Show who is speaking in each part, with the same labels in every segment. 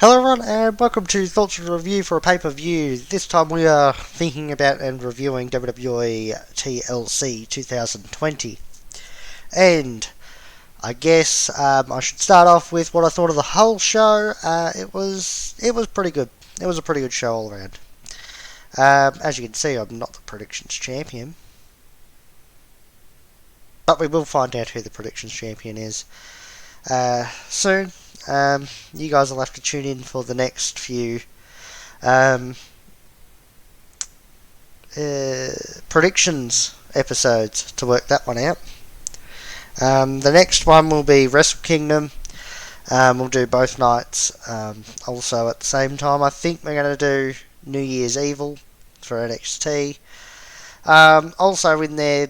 Speaker 1: Hello everyone and welcome to Thoughts and Review for a pay-per-view. This time we are thinking about and reviewing WWE TLC 2020. And I guess I should start off with what I thought of the whole show. It was pretty good. It was a pretty good show all around. As you can see, I'm not the predictions champion. But we will find out who the predictions champion is soon. You guys will have to tune in for the next few predictions episodes to work that one out. The next one will be Wrestle Kingdom. We'll do both nights. Also at the same time, I think we're going to do New Year's Evil for NXT. Also in there,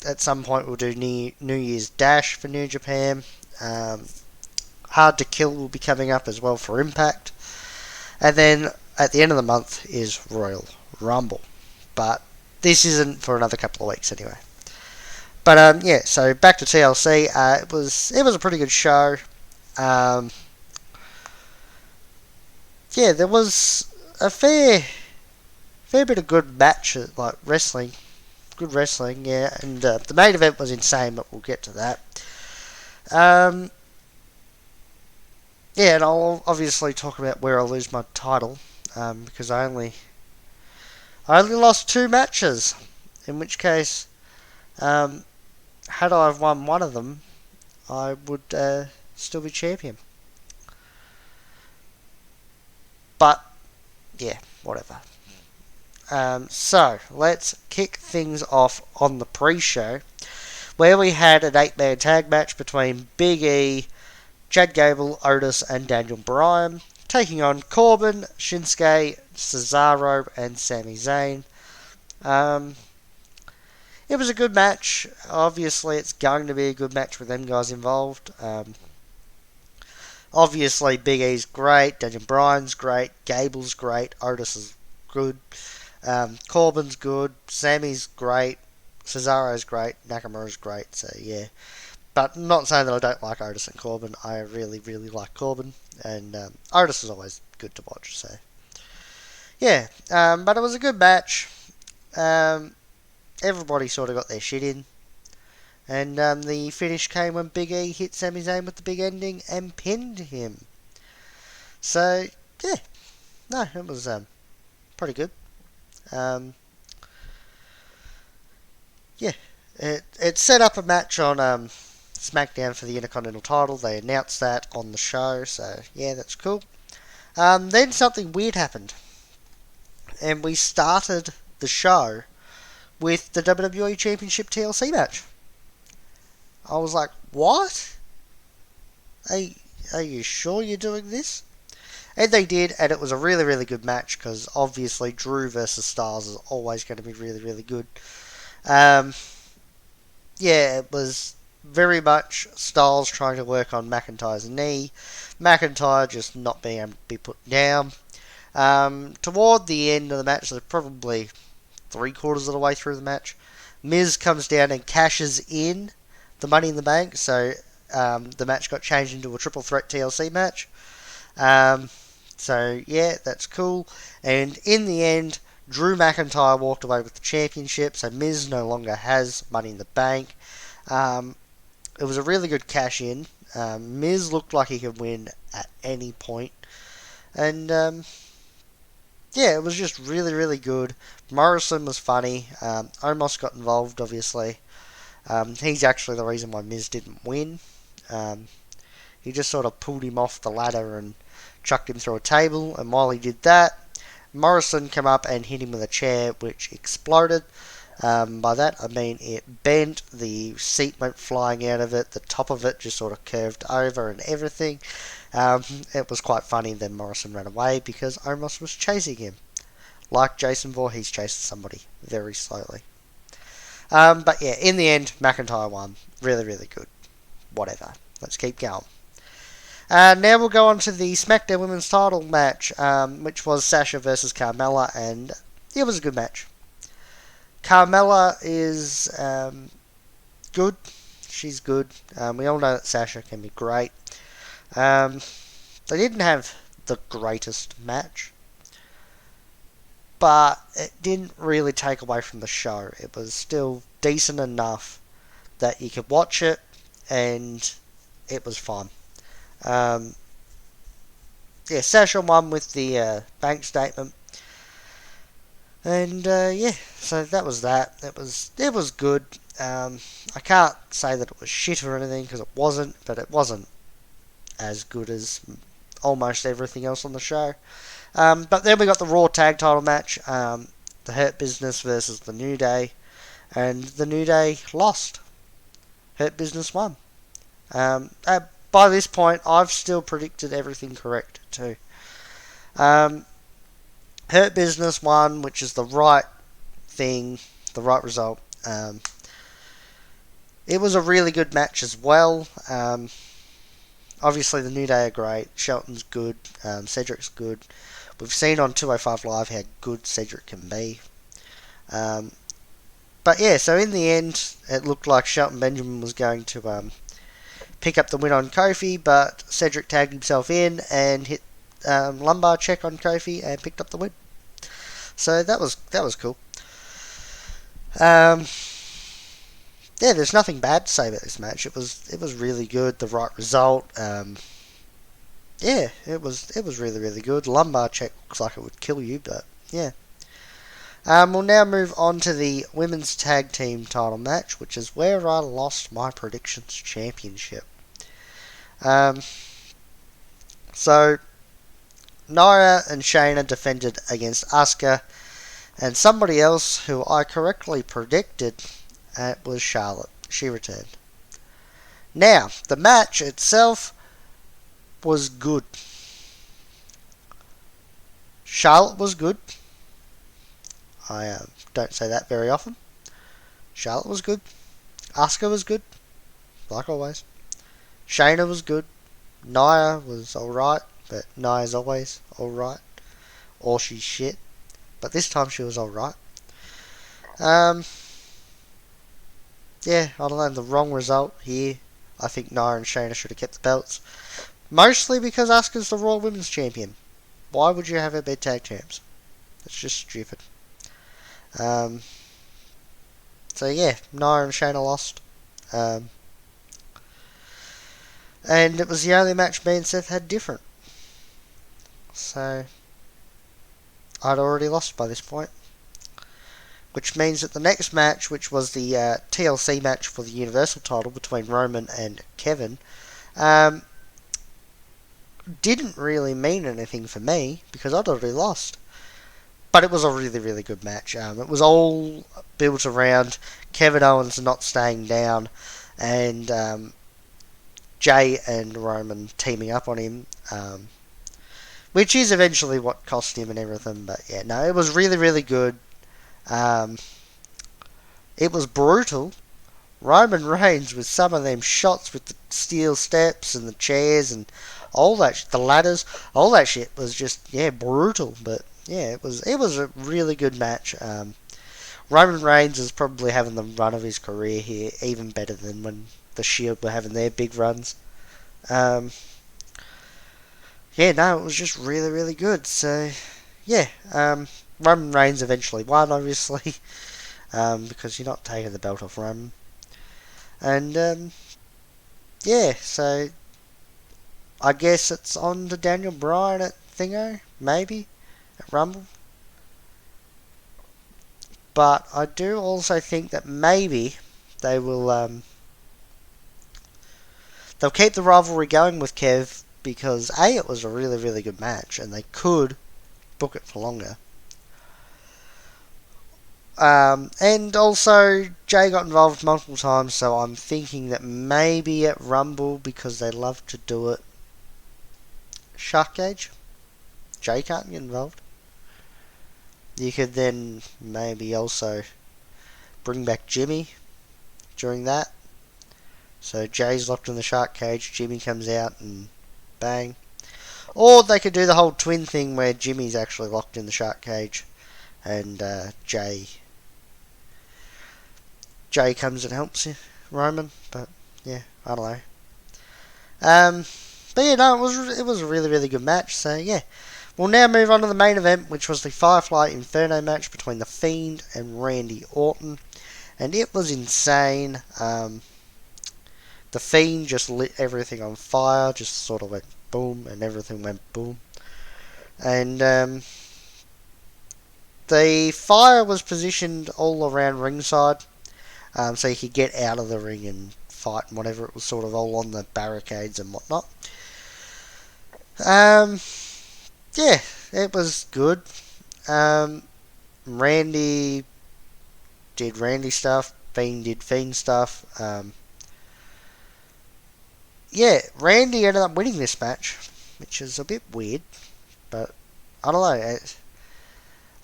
Speaker 1: at some point, we'll do New Year's Dash for New Japan. Hard to Kill will be coming up as well for Impact. And then at the end of the month is Royal Rumble. But this isn't for another couple of weeks anyway. But yeah, so back to TLC. It was a pretty good show. Yeah, there was a fair bit of good matches, like wrestling. Good wrestling, yeah. And the main event was insane, but we'll get to that. Yeah, and I'll obviously talk about where I lose my title, because I only lost 2 matches, in which case, had I have won one of them, I would still be champion. But, yeah, whatever. So, let's kick things off on the pre-show, where we had an 8-man tag match between Big E, Chad Gable, Otis, and Daniel Bryan, taking on Corbin, Shinsuke, Cesaro, and Sami Zayn. It was a good match. Obviously, it's going to be a good match with them guys involved. Obviously, Big E's great, Daniel Bryan's great, Gable's great, Otis is good, Corbin's good, Sami's great, Cesaro's great, Nakamura's great, so yeah. But not saying that I don't like Otis and Corbin. I really, really like Corbin. And Otis is always good to watch. So, yeah. But it was a good match. Everybody sort of got their shit in. And the finish came when Big E hit Sami Zayn with the big ending and pinned him. So, yeah. No, it was pretty good. Yeah. It set up a match on SmackDown for the Intercontinental title. They announced that on the show, so yeah, that's cool. Then something weird happened, and we started the show with the WWE Championship TLC match. I was like, what? Are you sure you're doing this? And they did, and it was a really, really good match, because obviously Drew versus Styles is always going to be really, really good. Yeah, it was very much Styles trying to work on McIntyre's knee. McIntyre just not being able to be put down. Toward the end of the match, so probably 3/4 of the way through the match, Miz comes down and cashes in the Money in the Bank. So the match got changed into a triple threat TLC match. So yeah, that's cool. And in the end, Drew McIntyre walked away with the championship. So Miz no longer has Money in the Bank. It was a really good cash in. Miz looked like he could win at any point. And yeah, it was just really, really good. Morrison was funny. Omos got involved, obviously. He's actually the reason why Miz didn't win. He just sort of pulled him off the ladder and chucked him through a table. And while he did that, Morrison came up and hit him with a chair, which exploded. By that, I mean it bent, the seat went flying out of it, the top of it just sort of curved over and everything. It was quite funny. Then Morrison ran away because Omos was chasing him. Like Jason Voorhees chased somebody very slowly. But yeah, in the end, McIntyre won. Really, really good. Whatever. Let's keep going. Now we'll go on to the SmackDown Women's title match, which was Sasha versus Carmella, and it was a good match. Carmella is good. She's good. We all know that Sasha can be great. They didn't have the greatest match, but it didn't really take away from the show. It was still decent enough that you could watch it, and it was fun. Um, yeah, Sasha won with the bank statement, and yeah, so that was that. It was good. I can't say that it was shit or anything because it wasn't, but it wasn't as good as almost everything else on the show. But then we got the Raw Tag Title match, the Hurt Business versus the New Day, and the New Day lost. Hurt Business won. By this point, I've still predicted everything correct too. Um, Hurt Business won, which is the right thing, the right result. It was a really good match as well. Obviously, the New Day are great. Shelton's good. Cedric's good. We've seen on 205 Live how good Cedric can be. But yeah, so in the end, it looked like Shelton Benjamin was going to pick up the win on Kofi, but Cedric tagged himself in and hit lumbar check on Kofi and picked up the win. So that was cool. Yeah, there's nothing bad to say about this match. It was really good. The right result. Yeah, it was really really good. Lumbar check looks like it would kill you, but yeah. We'll now move on to the women's tag team title match, which is where I lost my predictions championship. So Nia and Shayna defended against Asuka and somebody else who I correctly predicted. Was Charlotte. She returned. Now, the match itself was good. Charlotte was good. I don't say that very often. Charlotte was good. Asuka was good, like always. Shayna was good. Nia was alright, but Nia's always alright. Or she's shit. But this time she was alright. Yeah, I don't know, the wrong result here. I think Nia and Shayna should have kept the belts. Mostly because Asuka's the Raw Women's Champion. Why would you have her be tag champs? That's just stupid. So yeah, Nia and Shayna lost. And it was the only match me and Seth had different. So I'd already lost by this point. Which means that the next match, which was the TLC match for the Universal title between Roman and Kevin, didn't really mean anything for me because I'd already lost. But it was a really, really good match. It was all built around Kevin Owens not staying down and Jay and Roman teaming up on him, which is eventually what cost him and everything. But yeah, no, it was really, really good. It was brutal. Roman Reigns with some of them shots with the steel steps and the chairs and all that, the ladders, all that shit was just, yeah, brutal. But yeah, it was a really good match. Roman Reigns is probably having the run of his career here, even better than when the Shield were having their big runs. Yeah, no, it was just really, really good. So yeah, Roman Reigns eventually won, obviously, because you're not taking the belt off Roman. And yeah, so I guess it's on to Daniel Bryan at Thingo, maybe, at Rumble. But I do also think that maybe they will they'll keep the rivalry going with Kev because A, it was a really, really good match and they could book it for longer. And also, Jay got involved multiple times, so I'm thinking that maybe at Rumble, because they love to do it, Shark Cage, Jay can't get involved. You could then maybe also bring back Jimmy during that. So Jay's locked in the Shark Cage, Jimmy comes out and bang. Or they could do the whole twin thing where Jimmy's actually locked in the Shark Cage and Jay comes and helps Roman, but yeah, I don't know. but yeah, no, it was a really really good match. So yeah, we'll now move on to the main event, which was the Firefly Inferno match between the Fiend and Randy Orton, and it was insane. The Fiend just lit everything on fire, just sort of went boom, and everything went boom. And the fire was positioned all around ringside, so you could get out of the ring and fight and whatever. It was sort of all on the barricades and whatnot. Um, yeah, it was good. Randy did Randy stuff. Fiend did Fiend stuff. Yeah, Randy ended up winning this match, which is a bit weird, but I don't know.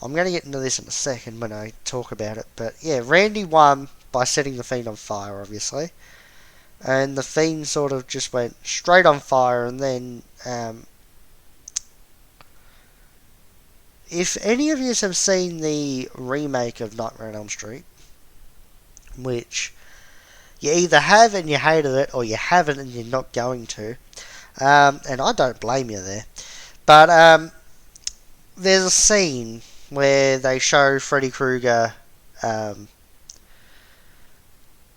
Speaker 1: I'm going to get into this in a second when I talk about it, but yeah, Randy won by setting the Fiend on fire, obviously, and the Fiend sort of just went straight on fire, and then if any of you have seen the remake of Nightmare on Elm Street, which you either have and you hated it, or you haven't and you're not going to, and I don't blame you there, but there's a scene where they show Freddy Krueger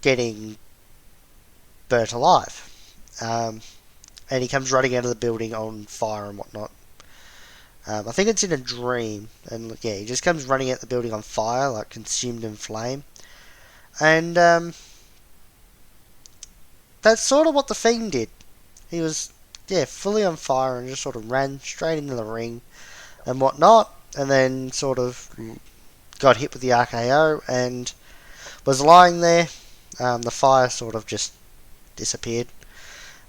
Speaker 1: getting burnt alive. And he comes running out of the building on fire and whatnot. I think it's in a dream, and yeah, he just comes running out the building on fire, like consumed in flame. And that's sort of what the Fiend did. He was, yeah, fully on fire and just sort of ran straight into the ring and whatnot, and then sort of got hit with the RKO and was lying there. The fire sort of just disappeared.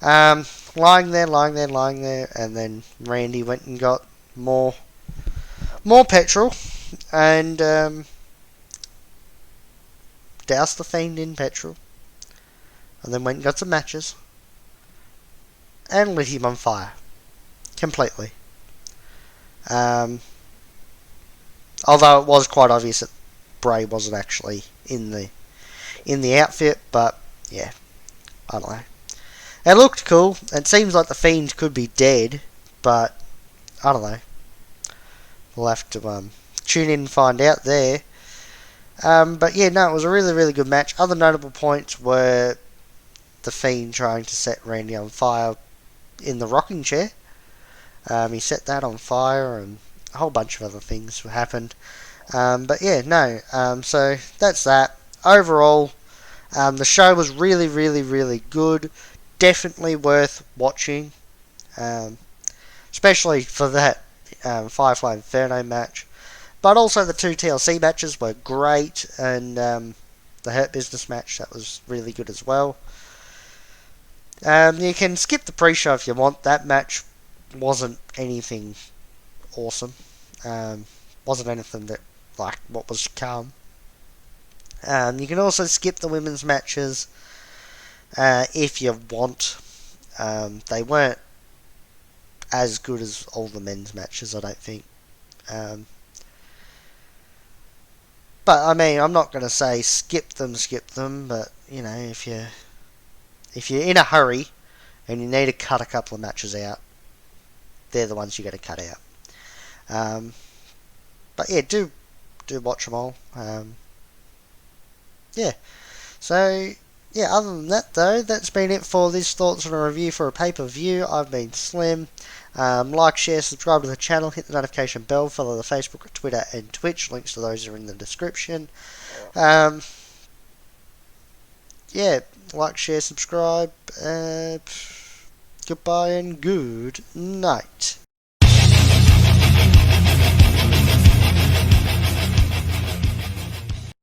Speaker 1: Lying there, and then Randy went and got more petrol and doused the Fiend in petrol, and then went and got some matches and lit him on fire completely. Although it was quite obvious that Bray wasn't actually in the outfit, but yeah, I don't know. It looked cool. It seems like the Fiend could be dead, but I don't know. We'll have to tune in and find out there. But yeah, no, it was a really, really good match. Other notable points were the Fiend trying to set Randy on fire in the rocking chair. He set that on fire, and a whole bunch of other things happened. But yeah, no. So that's that. Overall, the show was really, really, really good. Definitely worth watching, especially for that Firefly Inferno match. But also the two TLC matches were great, and the Hurt Business match, that was really good as well. You can skip the pre-show if you want. That match wasn't anything awesome. Wasn't anything that like what was to come. You can also skip the women's matches if you want. They weren't as good as all the men's matches, I don't think. But I mean, I'm not going to say skip them, but you know, if you're in a hurry and you need to cut a couple of matches out, they're the ones you got to cut out. But yeah, do watch them all. Yeah. So yeah, other than that though, that's been it for this thoughts on a review for a pay-per-view. I've been Slim. Like, share, subscribe to the channel, hit the notification bell, follow the Facebook, Twitter and Twitch. Links to those are in the description. Yeah, like, share, subscribe. Goodbye and good night.